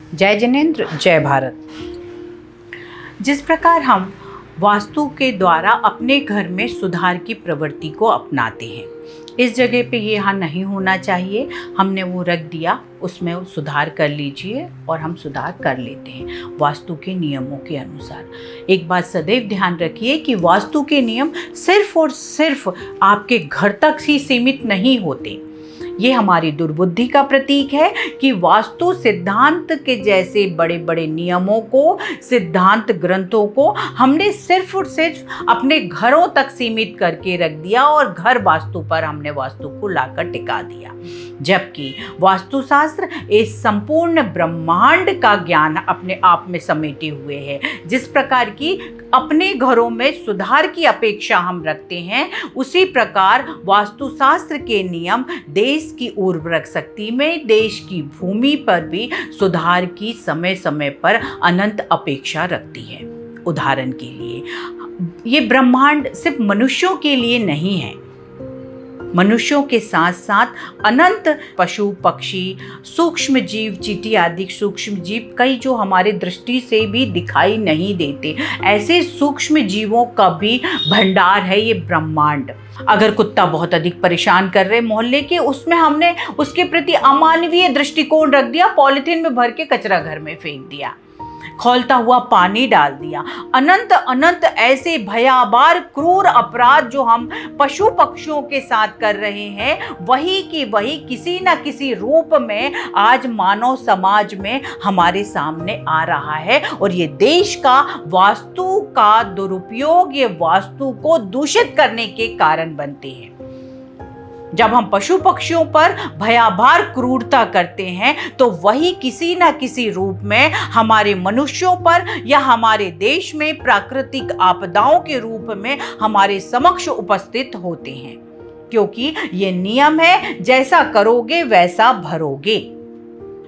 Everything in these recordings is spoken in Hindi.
जय जिनेंद्र, जय भारत। जिस प्रकार हम वास्तु के द्वारा अपने घर में सुधार की प्रवृत्ति को अपनाते हैं, इस जगह पे ये यहाँ नहीं होना चाहिए, हमने वो रख दिया, उसमें वो सुधार कर लीजिए और हम सुधार कर लेते हैं वास्तु के नियमों के अनुसार। एक बात सदैव ध्यान रखिए कि वास्तु के नियम सिर्फ और सिर्फ आपके घर तक ही सीमित नहीं होते। ये हमारी दुर्बुद्धि का प्रतीक है कि वास्तु सिद्धांत के जैसे बड़े बड़े नियमों को, सिद्धांत ग्रंथों को हमने सिर्फ और सिर्फ अपने घरों तक सीमित करके रख दिया और घर वास्तु पर हमने वास्तु को लाकर टिका दिया, जबकि वास्तुशास्त्र इस संपूर्ण ब्रह्मांड का ज्ञान अपने आप में समेटे हुए है। जिस प्रकार की अपने घरों में सुधार की अपेक्षा हम रखते हैं, उसी प्रकार वास्तुशास्त्र के नियम देश की उर्वरक शक्ति में, देश की भूमि पर भी सुधार की समय समय पर अनंत अपेक्षा रखती है। उदाहरण के लिए, ये ब्रह्मांड सिर्फ मनुष्यों के लिए नहीं है, मनुष्यों के साथ साथ अनंत पशु पक्षी, सूक्ष्म जीव, चींटी आदि सूक्ष्म जीव, कई जो हमारे दृष्टि से भी दिखाई नहीं देते, ऐसे सूक्ष्म जीवों का भी भंडार है ये ब्रह्मांड। अगर कुत्ता बहुत अधिक परेशान कर रहे मोहल्ले के, उसमें हमने उसके प्रति अमानवीय दृष्टिकोण रख दिया, पॉलिथीन में भर के कचरा घर में फेंक दिया, खौलता हुआ पानी डाल दिया। अनंत अनंत ऐसे भयावह क्रूर अपराध जो हम पशु पक्षियों के साथ कर रहे हैं, वही की वही किसी न किसी रूप में आज मानव समाज में हमारे सामने आ रहा है। और ये देश का वास्तु का दुरुपयोग, ये वास्तु को दूषित करने के कारण बनते हैं। जब हम पशु पक्षियों पर भयावह क्रूरता करते हैं, तो वही किसी न किसी रूप में हमारे मनुष्यों पर या हमारे देश में प्राकृतिक आपदाओं के रूप में हमारे समक्ष उपस्थित होते हैं, क्योंकि ये नियम है, जैसा करोगे वैसा भरोगे।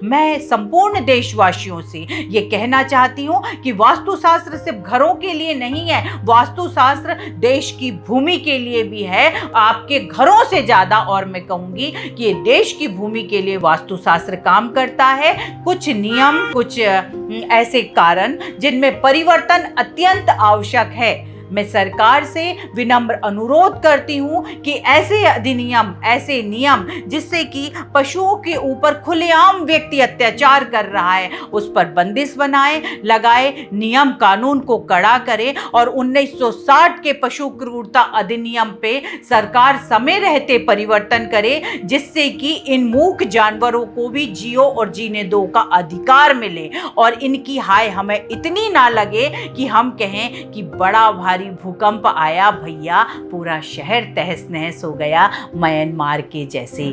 मैं संपूर्ण देशवासियों से ये कहना चाहती हूँ कि वास्तुशास्त्र सिर्फ घरों के लिए नहीं है, वास्तुशास्त्र देश की भूमि के लिए भी है। आपके घरों से ज़्यादा, और मैं कहूँगी कि ये देश की भूमि के लिए वास्तुशास्त्र काम करता है। कुछ नियम, कुछ ऐसे कारण जिनमें परिवर्तन अत्यंत आवश्यक है। मैं सरकार से विनम्र अनुरोध करती हूँ कि ऐसे अधिनियम, ऐसे नियम जिससे कि पशुओं के ऊपर खुलेआम व्यक्ति अत्याचार कर रहा है, उस पर बंदिश बनाए, लगाए, नियम कानून को कड़ा करे और 1960 के पशु क्रूरता अधिनियम पे सरकार समय रहते परिवर्तन करे, जिससे कि इन मूक जानवरों को भी जियो और जीने दो का अधिकार मिले और इनकी हाय हमें इतनी ना लगे कि हम कहें कि बड़ा भारी भूकंप आया भैया, पूरा शहर तहस नहस हो गया म्यांमार के जैसे।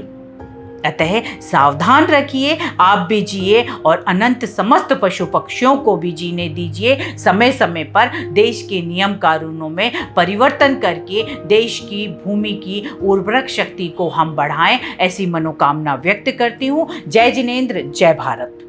अतः सावधान रखिए, आप भी जिए और अनंत समस्त पशु पक्षियों को भी जीने दीजिए। समय समय पर देश के नियम कानूनों में परिवर्तन करके देश की भूमि की उर्वरक शक्ति को हम बढ़ाएं, ऐसी मनोकामना व्यक्त करती हूँ। जय जिनेंद्र, जय भारत।